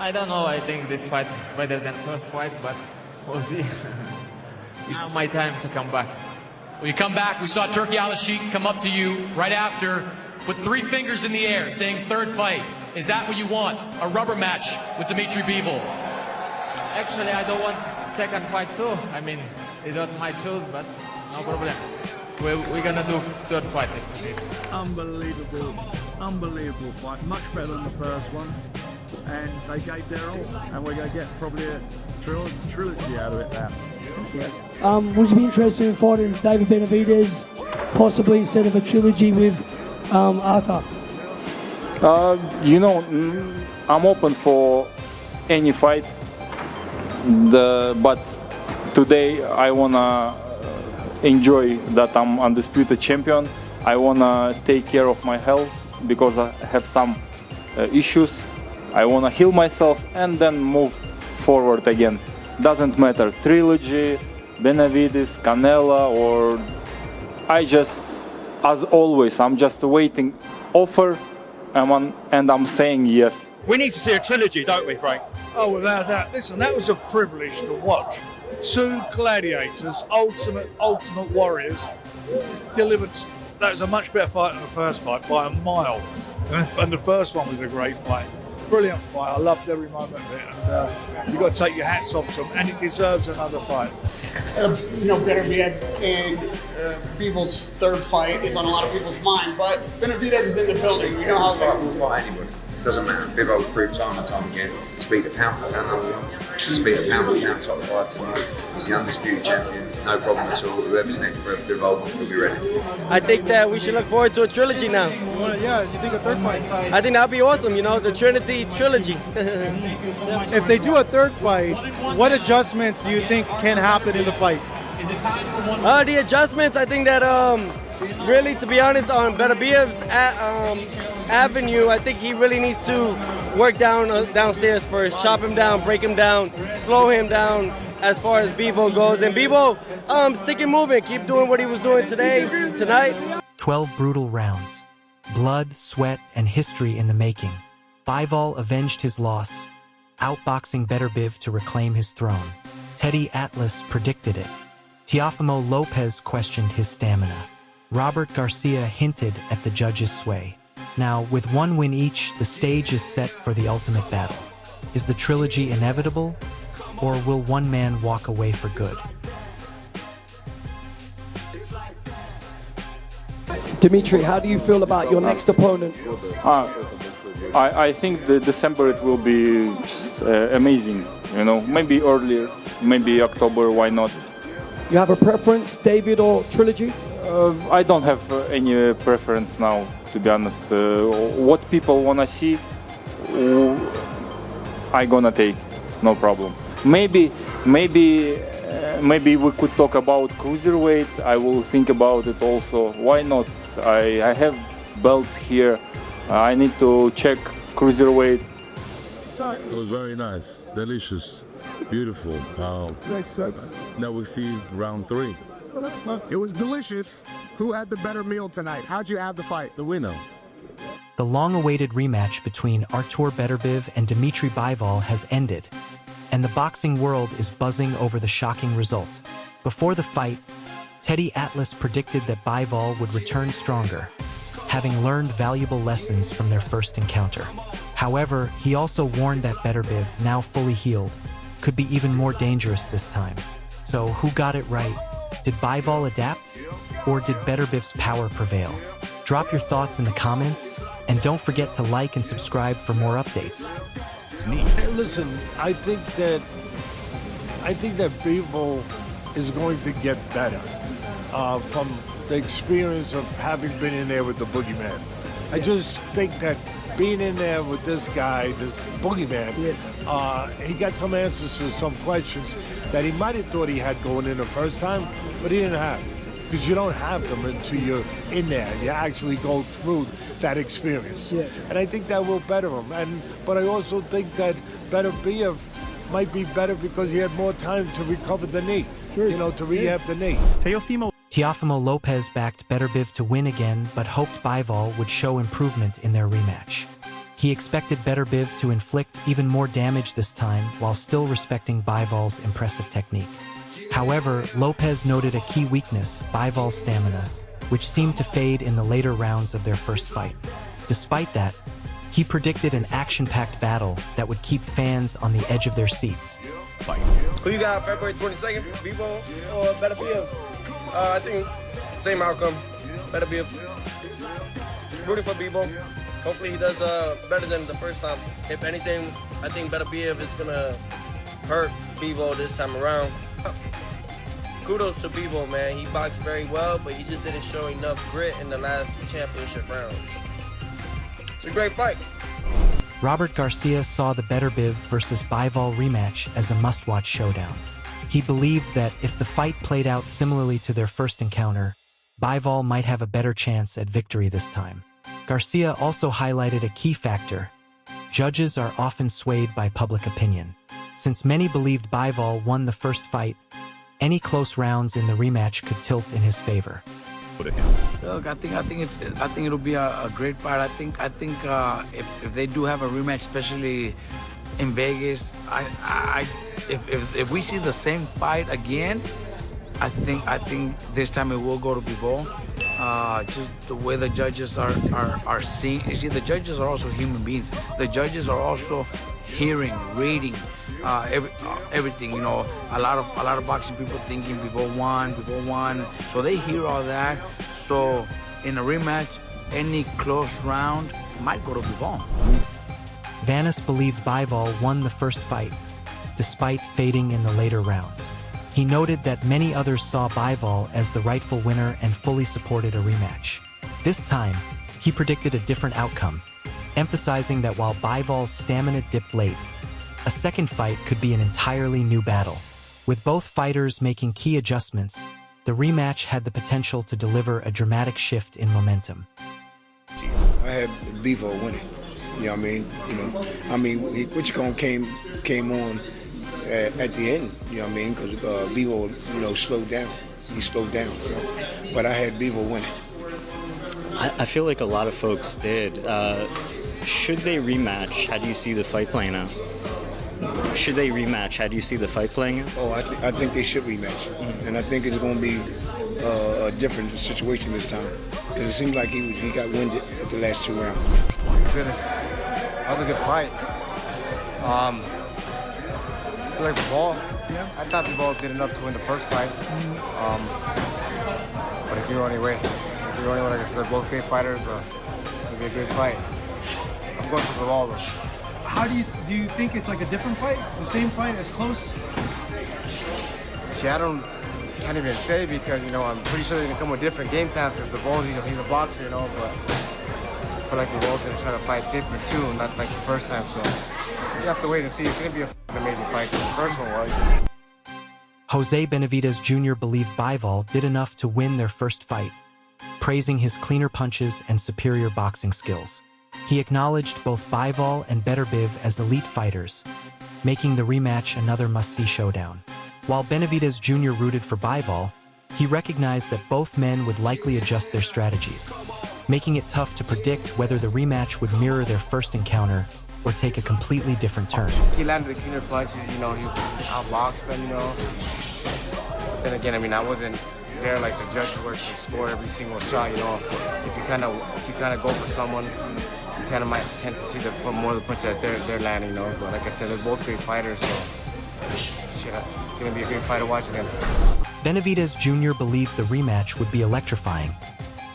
I don't know. I think this fight better than first fight, but we'll see. It's my time to come back. When you come back, we saw Turki Al-Sheikh come up to you right after with 3 fingers in the air saying third fight. Is that what you want? A rubber match with Dmitry Bivol? Actually, I don't want second fight too. I mean, it's not my choice, but no problem. We're gonna do third fight if we need. Unbelievable fight. Much better than the first one. And they gave their all. And we're gonna get probably a trilogy out of it now. Would you be interested in fighting David Benavidez, possibly instead of a trilogy with Artur? You know, I'm open for any fight, but today I wanna enjoy that I'm undisputed champion. I wanna take care of my health because I have some issues. I wanna heal myself and then move forward again. Doesn't matter, trilogy, Benavidez, Canelo, or I just, as always, I'm just waiting offer, and I'm saying yes. We need to see a trilogy, don't we, Frank? Oh, without that. Listen, that was a privilege to watch. 2 gladiators, ultimate warriors, delivered. That was a much better fight than the first fight by a mile. And the first one was a great fight. Brilliant fight. I loved every moment of it. And you've got to take your hats off to them, and it deserves another fight. Beterbiev and Bivol's third fight is on a lot of people's mind, but Benavidez is in the building. You know how Fight will fight anybody. Doesn't matter. Bivol proved time and time again. He's beat a pound for pound. He's beat a pound for pound top fight tonight. He's the undisputed champion. No problem at all. Whoever's next for Bivol will be ready. I think that we should look forward to a trilogy now. Yeah, you think a third fight? I think that'd be awesome, you know, the Trinity trilogy. If they do a third fight, what adjustments do you think can happen in the fight? The adjustments, I think that really, to be honest, on Beterbiev's avenue, I think he really needs to work downstairs first, chop him down, break him down, slow him down as far as Bivol goes. And Bivol, stick and moving, keep doing what he was doing tonight. 12 brutal rounds. Blood, sweat, and history in the making. Bivol avenged his loss, outboxing Beterbiev to reclaim his throne. Teddy Atlas predicted it. Teofimo Lopez questioned his stamina. Robert Garcia hinted at the judges' sway. Now, with 1 win each, the stage is set for the ultimate battle. Is the trilogy inevitable, or will one man walk away for good? Dmitry, how do you feel about your next opponent? I think the December it will be just amazing. You know, maybe earlier, maybe October. Why not? You have a preference, David or trilogy? I don't have any preference now, to be honest. What people wanna see, I gonna take, no problem. Maybe we could talk about cruiserweight. I will think about it also. Why not? I have belts here. I need to check cruiserweight. It was very nice, delicious, beautiful. Now we see round 3. It was delicious. Who had the better meal tonight? How'd you have the fight? The winner. The long-awaited rematch between Artur Beterbiev and Dmitry Bivol has ended, and the boxing world is buzzing over the shocking result. Before the fight, Teddy Atlas predicted that Bivol would return stronger, having learned valuable lessons from their first encounter. However, he also warned that Beterbiev, now fully healed, could be even more dangerous this time. So who got it right? Did Bivol adapt, or did Beterbiev's power prevail? Drop your thoughts in the comments, and don't forget to like and subscribe for more updates. Hey, listen, I think that Bivol is going to get better from the experience of having been in there with the boogeyman. I just think that being in there with this guy, this boogeyman, he got some answers to some questions that he might have thought he had going in the first time, but he didn't have. Because you don't have them until you're in there. You actually go through that experience. Yeah. And I think that will better him. But I also think that Beterbiev might be better because he had more time to recover the knee. Sure. You know, to rehab the knee. Teofimo Lopez backed Beterbiev to win again, but hoped Bivol would show improvement in their rematch. He expected Beterbiev to inflict even more damage this time while still respecting Bivol's impressive technique. However, Lopez noted a key weakness, Bivol's stamina, which seemed to fade in the later rounds of their first fight. Despite that, he predicted an action-packed battle that would keep fans on the edge of their seats. Who you got February 22nd, Bivol or Beterbiev? I think same outcome, Beterbiev. Rooting for Bivol. Hopefully he does better than the first time. If anything, I think Beterbiev is gonna hurt Bivol this time around. Kudos to Bivol, man. He boxed very well, but he just didn't show enough grit in the last championship rounds. It's a great fight. Robert Garcia saw the Beterbiev versus Bivol rematch as a must-watch showdown. He believed that if the fight played out similarly to their first encounter, Bivol might have a better chance at victory this time. Garcia also highlighted a key factor. Judges are often swayed by public opinion. Since many believed Bivol won the first fight, any close rounds in the rematch could tilt in his favor. Look, I think it'll be a great fight. I think if they do have a rematch, especially in Vegas, if we see the same fight again, I think this time it will go to Bivol. Just the way the judges are seeing. You see, the judges are also human beings. The judges are also hearing, reading, everything. You know, a lot of boxing people thinking Bivol won. So they hear all that. So in a rematch, any close round might go to Bivol. Vanis believed Bivol won the first fight, despite fading in the later rounds. He noted that many others saw Bivol as the rightful winner and fully supported a rematch. This time, he predicted a different outcome, emphasizing that while Bivol's stamina dipped late, a second fight could be an entirely new battle. With both fighters making key adjustments, the rematch had the potential to deliver a dramatic shift in momentum. I had Bivol winning. You know what I mean? Whichcomb came on at the end, you know what I mean? Because Bivol, slowed down. He slowed down, so. But I had Bivol winning. I feel like a lot of folks did. Should they rematch? How do you see the fight playing out? Should they rematch? How do you see the fight playing out? Oh, I think they should rematch. And I think it's going to be a different situation this time. Because it seemed like he got winded at the last two rounds. That was a good fight. I feel like Bivol, I thought Bivol did enough to win the first fight. But if you're only way, like I said, they're both great fighters. It'll be a great fight. I'm going for Bivol though. How do you think it's like a different fight? The same fight, as close? See, can't even say because, I'm pretty sure they're going to come with different game plans because Bivol's, he's a boxer, but I feel like Bivol's going to try to fight different too, not like the first time, so you have to wait and see. It's going to be an amazing fight because the first one was. Jose Benavidez Jr. believed Bivol did enough to win their first fight, praising his cleaner punches and superior boxing skills. He acknowledged both Bivol and Beterbiev as elite fighters, making the rematch another must-see showdown. While Benavidez Jr. rooted for Bivol, he recognized that both men would likely adjust their strategies, making it tough to predict whether the rematch would mirror their first encounter or take a completely different turn. He landed the cleaner punches, he outboxed them, Then again, I wasn't there like the judge works to score every single shot, If you kind of go for someone, you kind of might tend to see more of the punches that they're landing, But like I said, they're both great fighters, so it's going to be a great fight to watch again. Benavidez Jr. believed the rematch would be electrifying,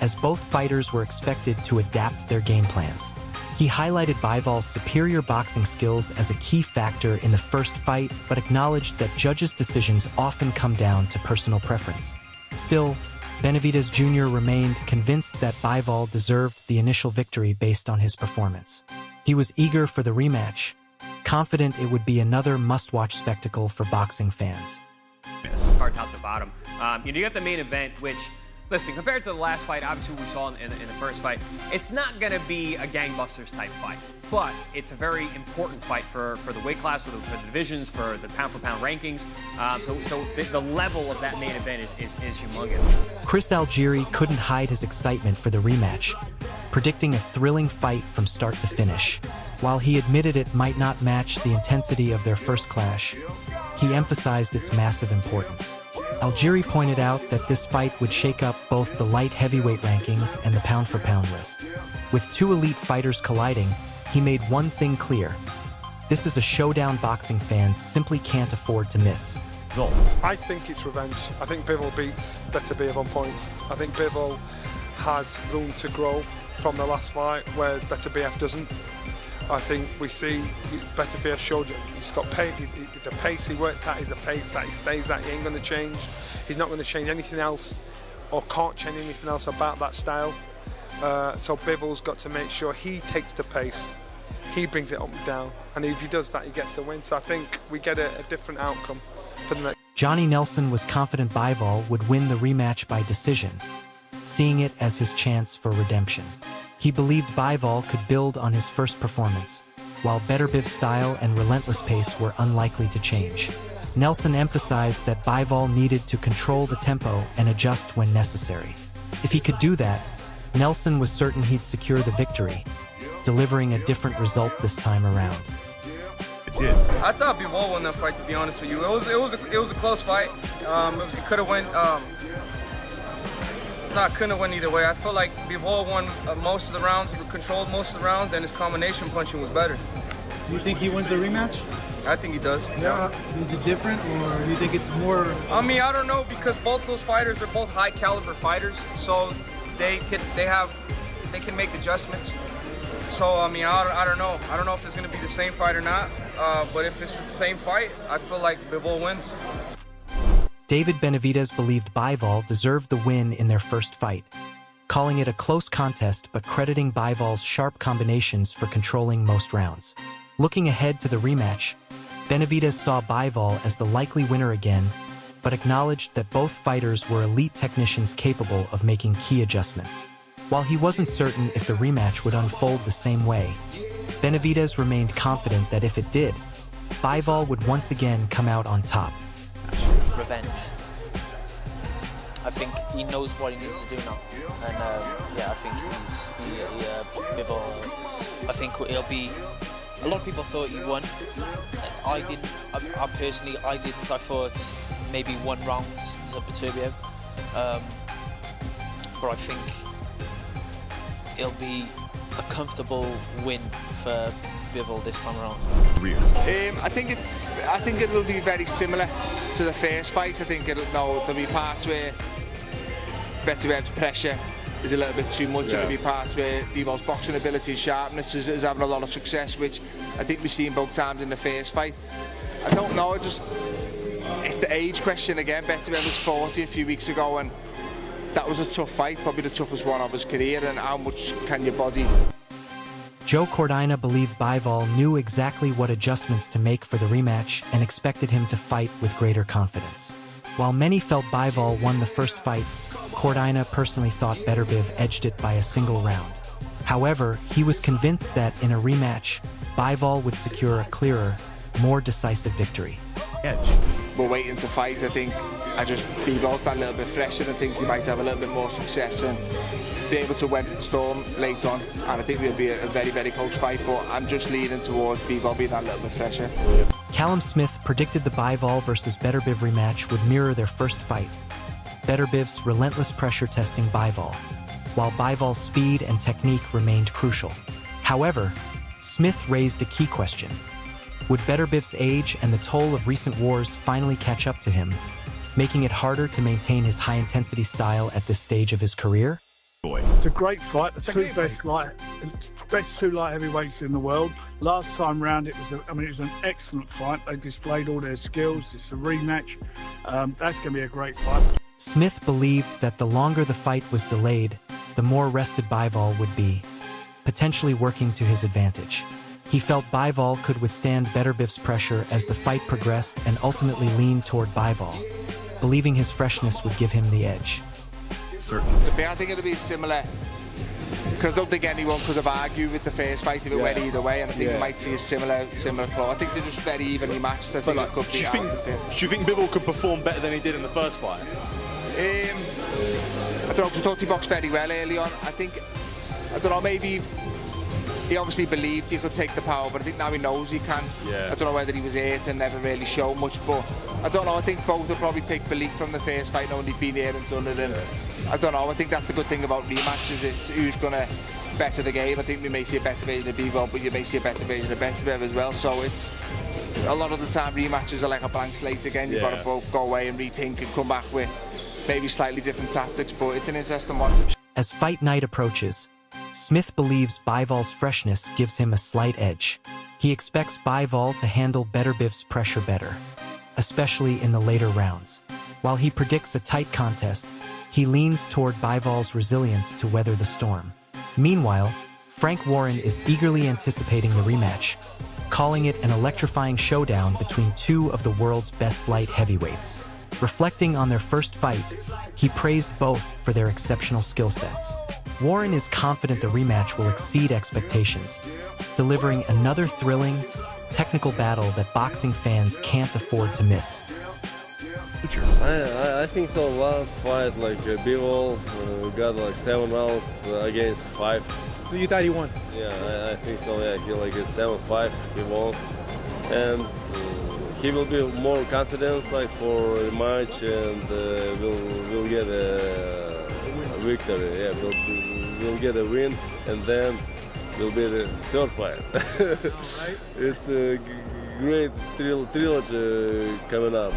as both fighters were expected to adapt their game plans. He highlighted Bivol's superior boxing skills as a key factor in the first fight, but acknowledged that judges' decisions often come down to personal preference. Still, Benavidez Jr. remained convinced that Bivol deserved the initial victory based on his performance. He was eager for the rematch, confident it would be another must-watch spectacle for boxing fans. Card top to bottom. You got the main event, which, listen, compared to the last fight, obviously we saw in the first fight, it's not going to be a gangbusters type fight, but it's a very important fight for the weight class, for the divisions, for the pound-for-pound rankings. So the level of that main event is humongous. Chris Algieri couldn't hide his excitement for the rematch, predicting a thrilling fight from start to finish. While he admitted it might not match the intensity of their first clash, he emphasized its massive importance. Algieri pointed out that this fight would shake up both the light heavyweight rankings and the pound-for-pound list. With two elite fighters colliding, he made one thing clear. This is a showdown boxing fans simply can't afford to miss. I think it's revenge. I think Bivol beats Beterbiev on points. I think Bivol has room to grow from the last fight, whereas Beterbiev doesn't. I think we see Beterbiev showed you, he's got pace, the pace he worked at is the pace that he stays at. He ain't going to change. He's not going to change anything else, or can't change anything else about that style. So Bivol's got to make sure he takes the pace, he brings it up and down, and if he does that, he gets the win. So I think we get a different outcome for the next. Johnny Nelson was confident Bivol would win the rematch by decision, seeing it as his chance for redemption. He believed Bivol could build on his first performance, while Beterbiev's style and relentless pace were unlikely to change. Nelson emphasized that Bivol needed to control the tempo and adjust when necessary. If he could do that, Nelson was certain he'd secure the victory, delivering a different result this time around. I thought Bivol won that fight, to be honest with you. It was a close fight. It could have went. Couldn't have won either way. I feel like Bivol won most of the rounds, he controlled most of the rounds, and his combination punching was better. Do you think he wins the rematch? I think he does. Yeah. Is it different, or do you think it's more? I mean, I don't know, because both those fighters are both high caliber fighters, so they can make adjustments. So I mean, I don't know. I don't know if it's going to be the same fight or not. But if it's the same fight, I feel like Bivol wins. David Benavidez believed Bivol deserved the win in their first fight, calling it a close contest but crediting Bivol's sharp combinations for controlling most rounds. Looking ahead to the rematch, Benavidez saw Bivol as the likely winner again, but acknowledged that both fighters were elite technicians capable of making key adjustments. While he wasn't certain if the rematch would unfold the same way, Benavidez remained confident that if it did, Bivol would once again come out on top. Revenge. I think he knows what he needs to do now, and yeah, I think Bivol. I think it'll be. A lot of people thought he won. I didn't. I personally, I didn't. I thought maybe 1 round to Beterbiev, but I think it'll be a comfortable win for Bivol this time around. I think it will be very similar to the first fight. I think there'll be parts where Beterbiev's pressure is a little bit too much. There'll be parts where Bivol's boxing ability, sharpness is having a lot of success, which I think we've seen both times in the first fight. I don't know, it's the age question again. Beterbiev was 40 a few weeks ago, and that was a tough fight, probably the toughest one of his career, and how much can your body... Joe Cordina believed Bivol knew exactly what adjustments to make for the rematch and expected him to fight with greater confidence. While many felt Bivol won the first fight, Cordina personally thought Beterbiev edged it by a single round. However, he was convinced that in a rematch, Bivol would secure a clearer, more decisive victory. We're waiting to fight. I think Bivol's that little bit fresher. I think he might have a little bit more success and be able to weather the storm late on, and I think it'll be a very, very close fight, but I'm just leaning towards Bivol being that little bit fresher. Callum Smith predicted the Bivol versus Beterbiev rematch would mirror their first fight, Beterbiev's relentless pressure testing Bivol, while Bivol's speed and technique remained crucial. However, Smith raised a key question. Would Beterbiev's age and the toll of recent wars finally catch up to him, making it harder to maintain his high-intensity style at this stage of his career? It's a great fight. The best two light heavyweights in the world. Last time round, it was an excellent fight. They displayed all their skills. It's a rematch. That's going to be a great fight. Smith believed that the longer the fight was delayed, the more rested Bivol would be, potentially working to his advantage. He felt Bivol could withstand Beterbiev's pressure as the fight progressed and ultimately leaned toward Bivol, believing his freshness would give him the edge. I think it'll be similar, because I don't think anyone could have argued with the first fight if it went either way, and I think you might see a similar flow. I think they're just very evenly matched. I think it could be. Do you think Bivol could perform better than he did in the first fight? I don't know, because I thought he boxed very well early on. I think I don't know, maybe he obviously believed he could take the power, but I think now he knows he can. Yeah. I don't know whether he was hurt and never really showed much, but I don't know. I think both will probably take belief from the first fight, knowing he's been here and done it. And I don't know. I think that's the good thing about rematches. It's who's going to better the game. I think we may see a better version of Bivol, but you may see a better version of Beterbiev as well. So it's a lot of the time rematches are like a blank slate again. You've got to both go away and rethink and come back with maybe slightly different tactics, but it's an interesting one. As fight night approaches, Smith believes Bivol's freshness gives him a slight edge. He expects Bivol to handle Beterbiev's pressure better, especially in the later rounds. While he predicts a tight contest, he leans toward Bivol's resilience to weather the storm. Meanwhile, Frank Warren is eagerly anticipating the rematch, calling it an electrifying showdown between two of the world's best light heavyweights. Reflecting on their first fight, he praised both for their exceptional skill sets. Warren is confident the rematch will exceed expectations, delivering another thrilling, technical battle that boxing fans can't afford to miss. I think so. Last fight, like Bivol got like 7 rounds against 5. So you thought he won? Yeah, I think so. Yeah, he like 7-5. He won, and he will be more confidence like for the match, and will get a victory. Yeah, we'll get a win, and then will be the third fight. It's a great trilogy coming up.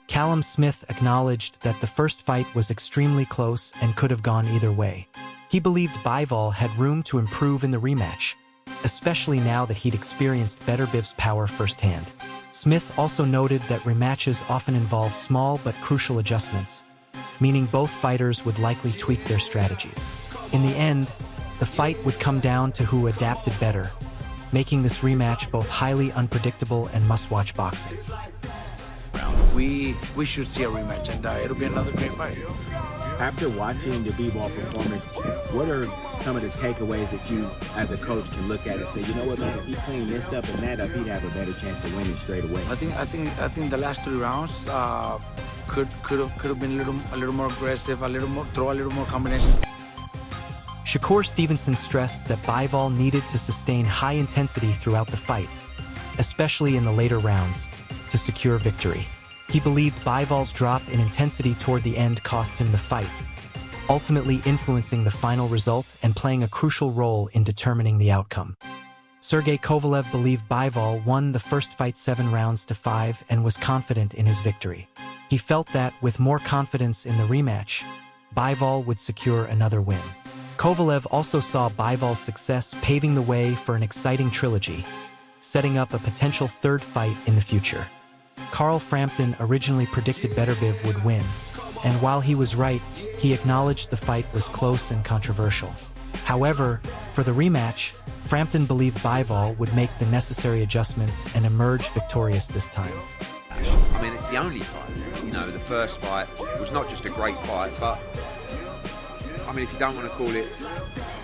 Callum Smith acknowledged that the first fight was extremely close and could have gone either way. He believed Bivol had room to improve in the rematch, especially now that he'd experienced Beterbiev's power firsthand. Smith also noted that rematches often involve small but crucial adjustments, meaning both fighters would likely tweak their strategies. In the end, the fight would come down to who adapted better, making this rematch both highly unpredictable and must-watch boxing. We should see a rematch, and it'll be another great fight. After watching the Bivol performance, what are some of the takeaways that you, as a coach, can look at and say, you know what, man, if he cleaned this up and that up, he'd have a better chance of winning straight away? I think the last 3 rounds could have been a little more aggressive, throw a little more combinations. Shakur Stevenson stressed that Bivol needed to sustain high intensity throughout the fight, especially in the later rounds, to secure victory. He believed Bivol's drop in intensity toward the end cost him the fight, ultimately influencing the final result and playing a crucial role in determining the outcome. Sergey Kovalev believed Bivol won the first fight 7 rounds to 5 and was confident in his victory. He felt that, with more confidence in the rematch, Bivol would secure another win. Kovalev also saw Bivol's success paving the way for an exciting trilogy, setting up a potential third fight in the future. Carl Frampton originally predicted Beterbiev would win, and while he was right, he acknowledged the fight was close and controversial. However, for the rematch, Frampton believed Bivol would make the necessary adjustments and emerge victorious this time. I mean, it's the only fight. You know, the first fight was not just a great fight, but I mean, if you don't want to call it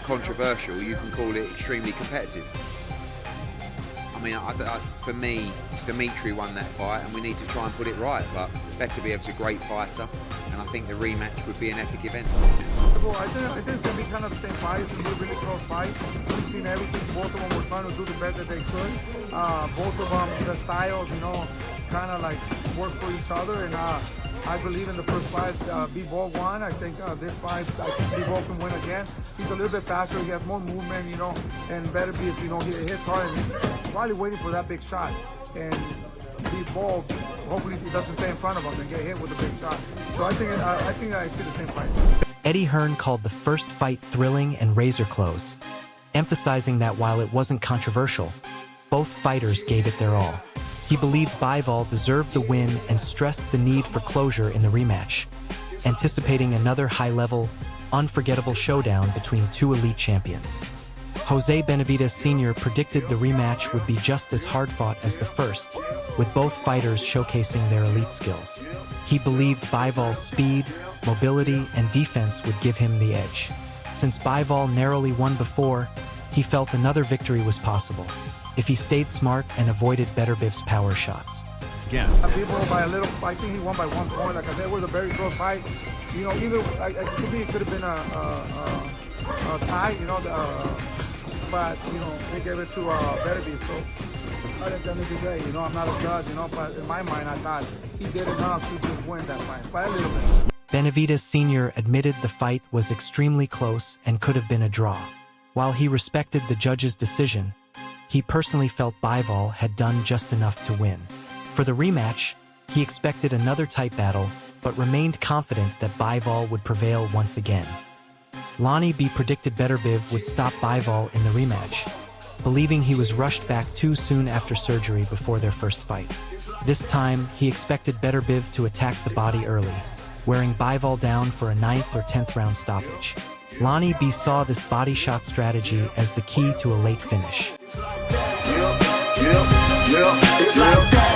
controversial, you can call it extremely competitive. I mean, for me, Dmitry won that fight, and we need to try and put it right. But Beterbiev's a great fighter, and I think the rematch would be an epic event. Well, I think it's going to be kind of the same fight. It's going to be a really close fight. We've seen everything. Both of them were trying to do the best that they could. Both of them, the styles, you know, kind of like work for each other. And I believe in the first fight, Bivol won. I think this fight, I think Bivol can win again. He's a little bit faster. He has more movement, you know, and Beterbiev, you know, he hits hard and he's probably waiting for that big shot. And Bivol, hopefully he doesn't stay in front of him and get hit with a big shot. So I think I see the same fight. Eddie Hearn called the first fight thrilling and razor close, emphasizing that while it wasn't controversial, both fighters gave it their all. He believed Bivol deserved the win and stressed the need for closure in the rematch, anticipating another high-level, unforgettable showdown between two elite champions. Jose Benavidez Sr. predicted the rematch would be just as hard-fought as the first, with both fighters showcasing their elite skills. He believed Bivol's speed, mobility, and defense would give him the edge. Since Bivol narrowly won before, he felt another victory was possible, if he stayed smart and avoided Beterbiev's power shots. Again. Bivol by a little, I think he won by 1 point. Like I said, it was a very close fight. You know, either to me it could have been tie, but they gave it to Beterbiev. So at the end of the day, I'm not a judge, but in my mind, I thought he did enough to just win that fight by a little bit. Benavidez Sr. admitted the fight was extremely close and could have been a draw. While he respected the judge's decision, he personally felt Bivol had done just enough to win. For the rematch, he expected another tight battle, but remained confident that Bivol would prevail once again. Lonnie B predicted Beterbiev would stop Bivol in the rematch, believing he was rushed back too soon after surgery before their first fight. This time, he expected Beterbiev to attack the body early, wearing Bivol down for a 9th or 10th round stoppage. Lonnie B saw this body shot strategy as the key to a late finish. It's like that.